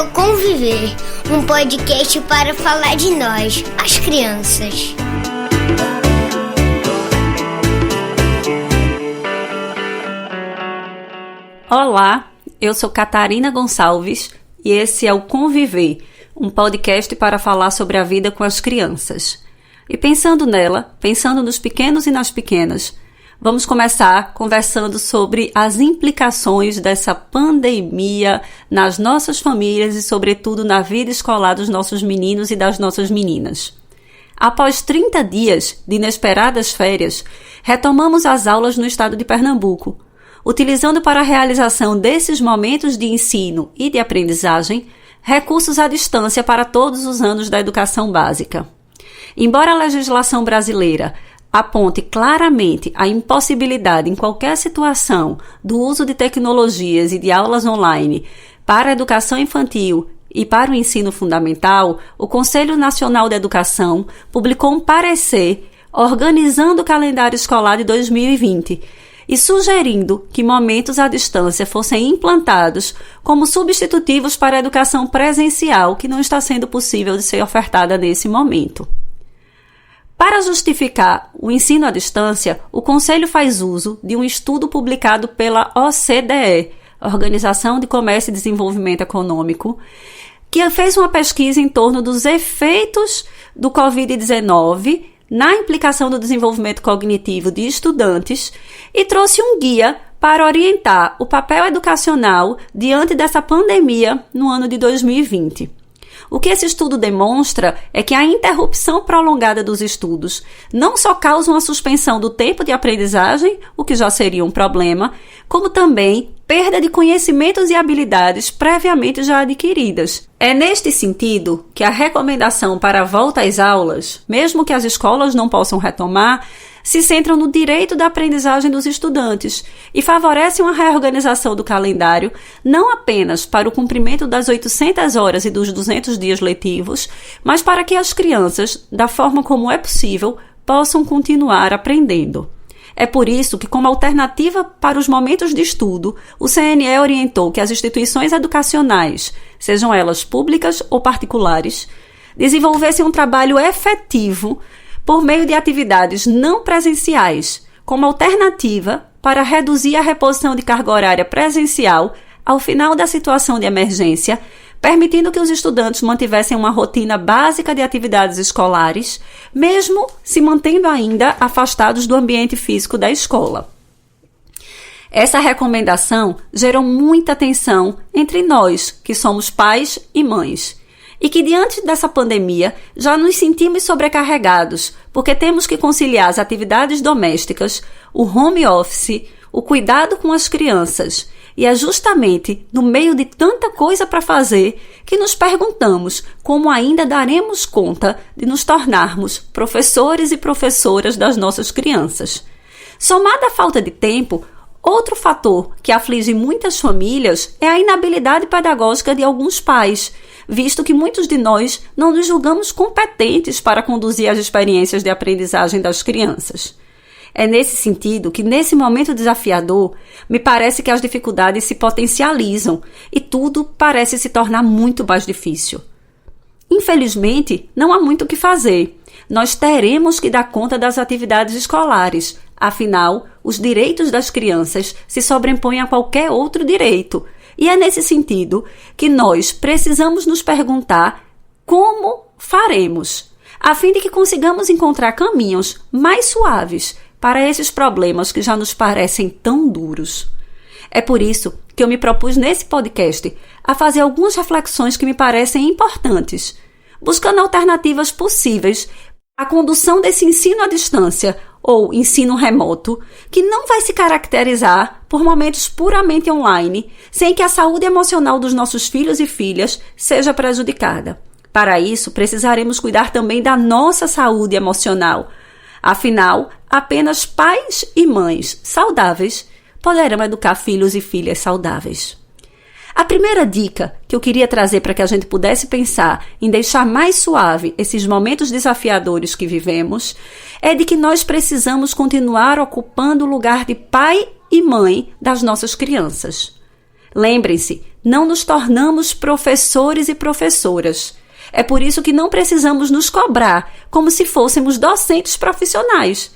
ao Conviver, um podcast para falar de nós, as crianças. Olá, eu sou Catarina Gonçalves e esse é o Conviver, um podcast para falar sobre a vida com as crianças. E pensando nela, pensando nos pequenos e nas pequenas, vamos começar conversando sobre as implicações dessa pandemia nas nossas famílias e, sobretudo, na vida escolar dos nossos meninos e das nossas meninas. Após 30 dias de inesperadas férias, retomamos as aulas no estado de Pernambuco, utilizando para a realização desses momentos de ensino e de aprendizagem recursos à distância para todos os anos da educação básica. Embora a legislação brasileira aponte claramente a impossibilidade em qualquer situação do uso de tecnologias e de aulas online para a educação infantil e para o ensino fundamental, o Conselho Nacional de Educação publicou um parecer organizando o calendário escolar de 2020 e sugerindo que momentos à distância fossem implantados como substitutivos para a educação presencial, que não está sendo possível de ser ofertada nesse momento. Para justificar o ensino à distância, o Conselho faz uso de um estudo publicado pela OCDE, Organização de Comércio e Desenvolvimento Econômico, que fez uma pesquisa em torno dos efeitos do Covid-19 na implicação do desenvolvimento cognitivo de estudantes e trouxe um guia para orientar o papel educacional diante dessa pandemia no ano de 2020. O que esse estudo demonstra é que a interrupção prolongada dos estudos não só causa uma suspensão do tempo de aprendizagem, o que já seria um problema, como também perda de conhecimentos e habilidades previamente já adquiridas. É neste sentido que a recomendação para a volta às aulas, mesmo que as escolas não possam retomar, se centram no direito da aprendizagem dos estudantes e favorecem uma reorganização do calendário não apenas para o cumprimento das 800 horas e dos 200 dias letivos, mas para que as crianças, da forma como é possível, possam continuar aprendendo. É por isso que, como alternativa para os momentos de estudo, o CNE orientou que as instituições educacionais, sejam elas públicas ou particulares, desenvolvessem um trabalho efetivo por meio de atividades não presenciais, como alternativa para reduzir a reposição de carga horária presencial ao final da situação de emergência, permitindo que os estudantes mantivessem uma rotina básica de atividades escolares, mesmo se mantendo ainda afastados do ambiente físico da escola. Essa recomendação gerou muita tensão entre nós, que somos pais e mães, e que diante dessa pandemia já nos sentimos sobrecarregados, porque temos que conciliar as atividades domésticas, o home office, o cuidado com as crianças. E é justamente no meio de tanta coisa para fazer que nos perguntamos como ainda daremos conta de nos tornarmos professores e professoras das nossas crianças. Somada à falta de tempo, outro fator que aflige muitas famílias é a inabilidade pedagógica de alguns pais, visto que muitos de nós não nos julgamos competentes para conduzir as experiências de aprendizagem das crianças. É nesse sentido que, nesse momento desafiador, me parece que as dificuldades se potencializam e tudo parece se tornar muito mais difícil. Infelizmente, não há muito o que fazer. Nós teremos que dar conta das atividades escolares. Afinal, os direitos das crianças se sobrepõem a qualquer outro direito. E é nesse sentido que nós precisamos nos perguntar como faremos, a fim de que consigamos encontrar caminhos mais suaves para esses problemas que já nos parecem tão duros. É por isso que eu me propus nesse podcast a fazer algumas reflexões que me parecem importantes, buscando alternativas possíveis à condução desse ensino à distância ou ensino remoto, que não vai se caracterizar por momentos puramente online, sem que a saúde emocional dos nossos filhos e filhas seja prejudicada. Para isso, precisaremos cuidar também da nossa saúde emocional. Afinal, apenas pais e mães saudáveis poderão educar filhos e filhas saudáveis. A primeira dica que eu queria trazer para que a gente pudesse pensar em deixar mais suave esses momentos desafiadores que vivemos é de que nós precisamos continuar ocupando o lugar de pai e mãe das nossas crianças. Lembrem-se, não nos tornamos professores e professoras. É por isso que não precisamos nos cobrar como se fôssemos docentes profissionais.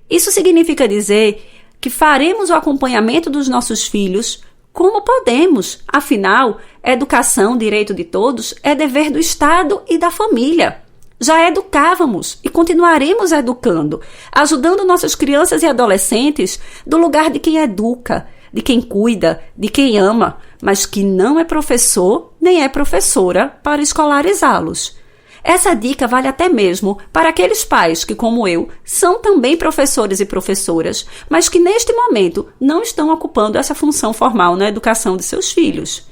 Isso significa dizer que faremos o acompanhamento dos nossos filhos como podemos. Afinal, educação, direito de todos, é dever do Estado e da família. Já educávamos e continuaremos educando, ajudando nossas crianças e adolescentes do lugar de quem educa, de quem cuida, de quem ama, mas que não é professor nem é professora para escolarizá-los. Essa dica vale até mesmo para aqueles pais que, como eu, são também professores e professoras, mas que neste momento não estão ocupando essa função formal na educação de seus filhos.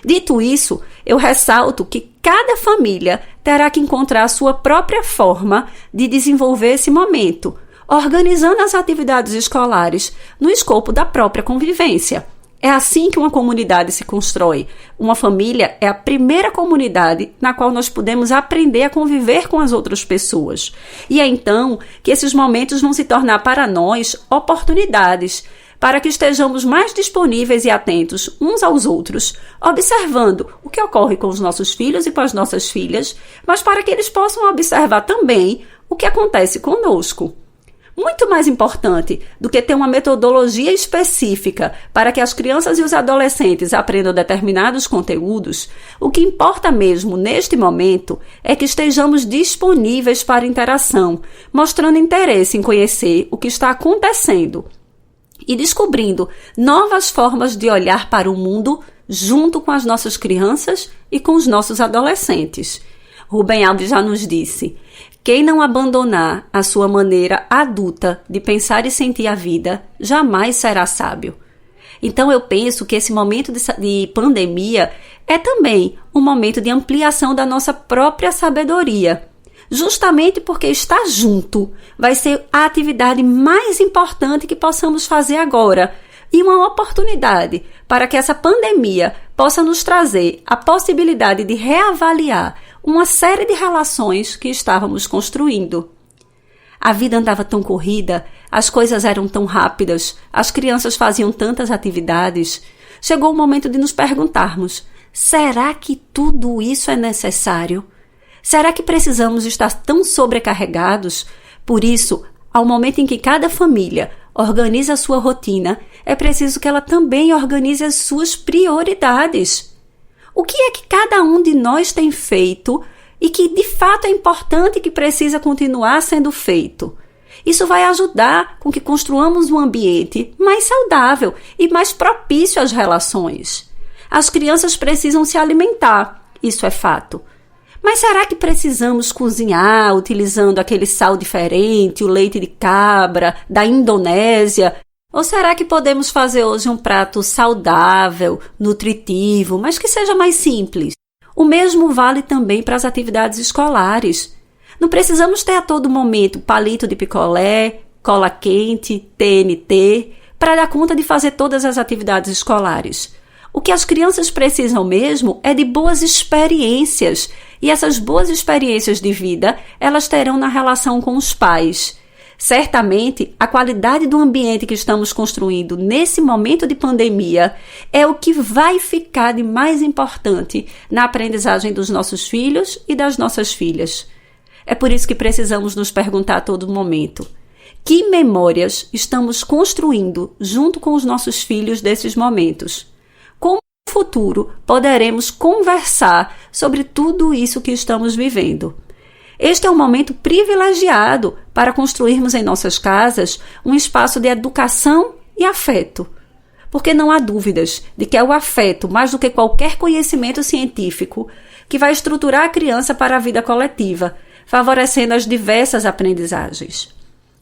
Dito isso, eu ressalto que cada família terá que encontrar a sua própria forma de desenvolver esse momento, organizando as atividades escolares no escopo da própria convivência. É assim que uma comunidade se constrói. Uma família é a primeira comunidade na qual nós podemos aprender a conviver com as outras pessoas. E é então que esses momentos vão se tornar para nós oportunidades, para que estejamos mais disponíveis e atentos uns aos outros, observando o que ocorre com os nossos filhos e com as nossas filhas, mas para que eles possam observar também o que acontece conosco. Muito mais importante do que ter uma metodologia específica para que as crianças e os adolescentes aprendam determinados conteúdos, o que importa mesmo neste momento é que estejamos disponíveis para interação, mostrando interesse em conhecer o que está acontecendo e descobrindo novas formas de olhar para o mundo junto com as nossas crianças e com os nossos adolescentes. Rubem Alves já nos disse: quem não abandonar a sua maneira adulta de pensar e sentir a vida, jamais será sábio. Então eu penso que esse momento de pandemia é também um momento de ampliação da nossa própria sabedoria. Justamente porque estar junto vai ser a atividade mais importante que possamos fazer agora. E uma oportunidade para que essa pandemia possa nos trazer a possibilidade de reavaliar uma série de relações que estávamos construindo. A vida andava tão corrida, as coisas eram tão rápidas, as crianças faziam tantas atividades. Chegou o momento de nos perguntarmos: será que tudo isso é necessário? Será que precisamos estar tão sobrecarregados? Por isso, ao momento em que cada família organiza a sua rotina, é preciso que ela também organize as suas prioridades. O que é que cada um de nós tem feito e que de fato é importante e que precisa continuar sendo feito? Isso vai ajudar com que construamos um ambiente mais saudável e mais propício às relações. As crianças precisam se alimentar, isso é fato. Mas será que precisamos cozinhar utilizando aquele sal diferente, o leite de cabra, da Indonésia? Ou será que podemos fazer hoje um prato saudável, nutritivo, mas que seja mais simples? O mesmo vale também para as atividades escolares. Não precisamos ter a todo momento palito de picolé, cola quente, TNT, para dar conta de fazer todas as atividades escolares. O que as crianças precisam mesmo é de boas experiências. E essas boas experiências de vida, elas terão na relação com os pais. Certamente, a qualidade do ambiente que estamos construindo nesse momento de pandemia é o que vai ficar de mais importante na aprendizagem dos nossos filhos e das nossas filhas. É por isso que precisamos nos perguntar a todo momento: que memórias estamos construindo junto com os nossos filhos desses momentos? Como no futuro poderemos conversar sobre tudo isso que estamos vivendo? Este é um momento privilegiado para construirmos em nossas casas um espaço de educação e afeto. Porque não há dúvidas de que é o afeto, mais do que qualquer conhecimento científico, que vai estruturar a criança para a vida coletiva, favorecendo as diversas aprendizagens.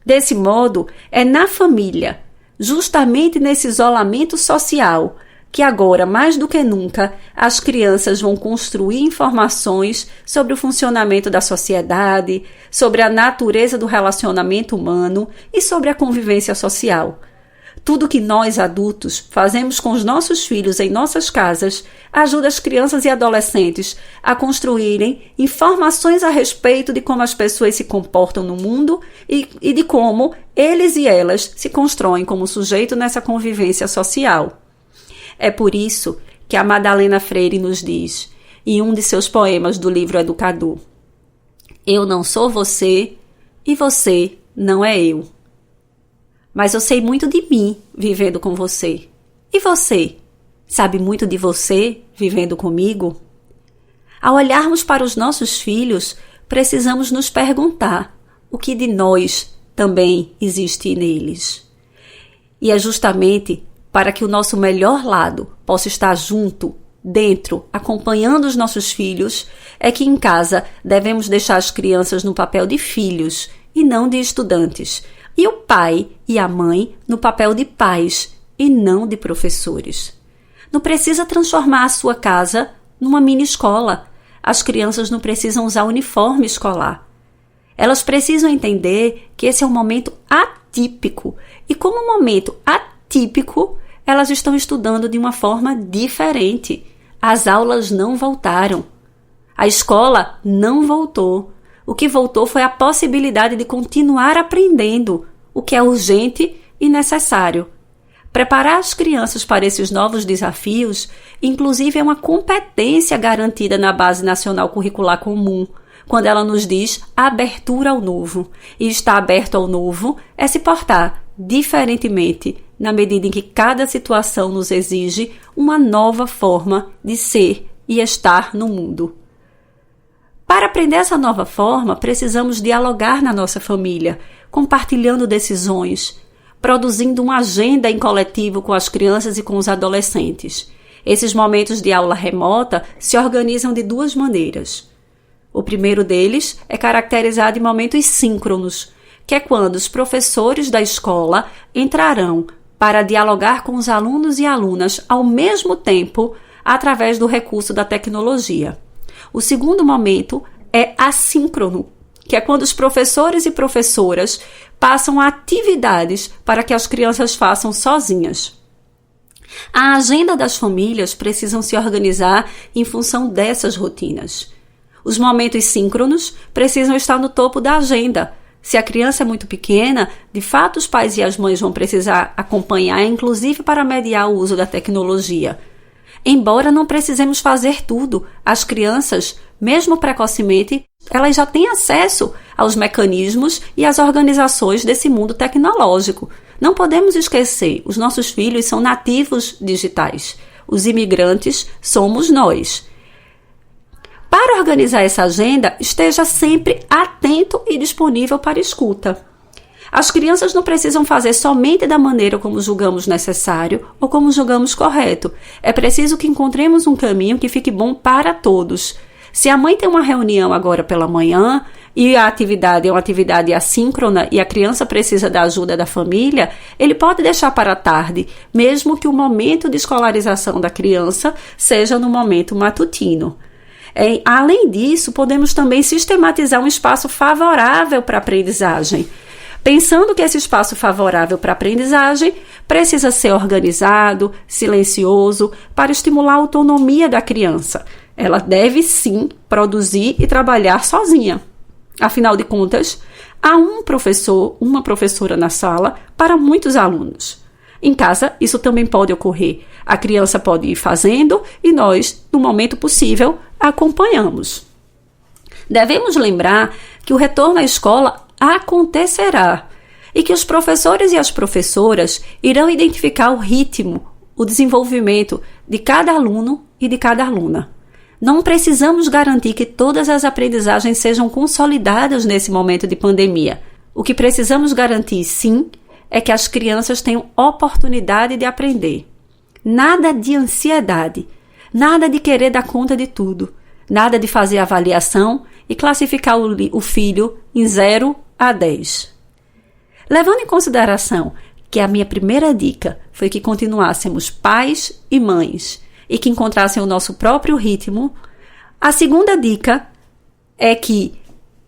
Desse modo, é na família, justamente nesse isolamento social, que agora, mais do que nunca, as crianças vão construir informações sobre o funcionamento da sociedade, sobre a natureza do relacionamento humano e sobre a convivência social. Tudo que nós, adultos, fazemos com os nossos filhos em nossas casas ajuda as crianças e adolescentes a construírem informações a respeito de como as pessoas se comportam no mundo e de como eles e elas se constroem como sujeito nessa convivência social. É por isso que a Madalena Freire nos diz em um de seus poemas do livro Educador. Eu não sou você e você não é eu. Mas eu sei muito de mim vivendo com você. E você? Sabe muito de você vivendo comigo? Ao olharmos para os nossos filhos, precisamos nos perguntar o que de nós também existe neles. E é justamente para que o nosso melhor lado possa estar junto, dentro, acompanhando os nossos filhos, é que em casa devemos deixar as crianças no papel de filhos e não de estudantes, e o pai e a mãe no papel de pais e não de professores. Não precisa transformar a sua casa numa mini escola. As crianças não precisam usar uniforme escolar. Elas precisam entender que esse é um momento atípico. E como um momento atípico, elas estão estudando de uma forma diferente. As aulas não voltaram. A escola não voltou. O que voltou foi a possibilidade de continuar aprendendo, o que é urgente e necessário. Preparar as crianças para esses novos desafios, inclusive, é uma competência garantida na Base Nacional Curricular Comum, quando ela nos diz abertura ao novo. E estar aberto ao novo é se portar diferentemente, na medida em que cada situação nos exige uma nova forma de ser e estar no mundo. Para aprender essa nova forma, precisamos dialogar na nossa família, compartilhando decisões, produzindo uma agenda em coletivo com as crianças e com os adolescentes. Esses momentos de aula remota se organizam de duas maneiras. O primeiro deles é caracterizado em momentos síncronos, que é quando os professores da escola entrarão para dialogar com os alunos e alunas ao mesmo tempo através do recurso da tecnologia. O segundo momento é assíncrono, que é quando os professores e professoras passam atividades para que as crianças façam sozinhas. A agenda das famílias precisa se organizar em função dessas rotinas. Os momentos síncronos precisam estar no topo da agenda. Se a criança é muito pequena, de fato os pais e as mães vão precisar acompanhar, inclusive para mediar o uso da tecnologia. Embora não precisemos fazer tudo, as crianças, mesmo precocemente, elas já têm acesso aos mecanismos e às organizações desse mundo tecnológico. Não podemos esquecer, os nossos filhos são nativos digitais. Os imigrantes somos nós. Para organizar essa agenda, esteja sempre atento e disponível para escuta. As crianças não precisam fazer somente da maneira como julgamos necessário ou como julgamos correto. É preciso que encontremos um caminho que fique bom para todos. Se a mãe tem uma reunião agora pela manhã e a atividade é uma atividade assíncrona e a criança precisa da ajuda da família, ele pode deixar para a tarde, mesmo que o momento de escolarização da criança seja no momento matutino. Além disso, podemos também sistematizar um espaço favorável para a aprendizagem. Pensando que esse espaço favorável para a aprendizagem precisa ser organizado, silencioso, para estimular a autonomia da criança. Ela deve, sim, produzir e trabalhar sozinha. Afinal de contas, há um professor, uma professora na sala para muitos alunos. Em casa, isso também pode ocorrer. A criança pode ir fazendo e nós, no momento possível, acompanhamos. Devemos lembrar que o retorno à escola acontecerá e que os professores e as professoras irão identificar o ritmo, o desenvolvimento de cada aluno e de cada aluna. Não precisamos garantir que todas as aprendizagens sejam consolidadas nesse momento de pandemia. O que precisamos garantir, sim, é que as crianças tenham oportunidade de aprender. Nada de ansiedade, nada de querer dar conta de tudo, nada de fazer avaliação e classificar o filho em 0 a 10. Levando em consideração que a minha primeira dica foi que continuássemos pais e mães e que encontrassem o nosso próprio ritmo, a segunda dica é que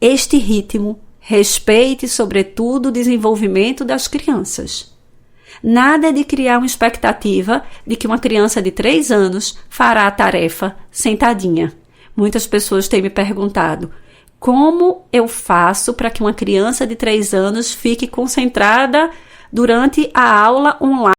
este ritmo respeite, sobretudo, o desenvolvimento das crianças. Nada de criar uma expectativa de que uma criança de 3 anos fará a tarefa sentadinha. Muitas pessoas têm me perguntado: como eu faço para que uma criança de 3 anos fique concentrada durante a aula online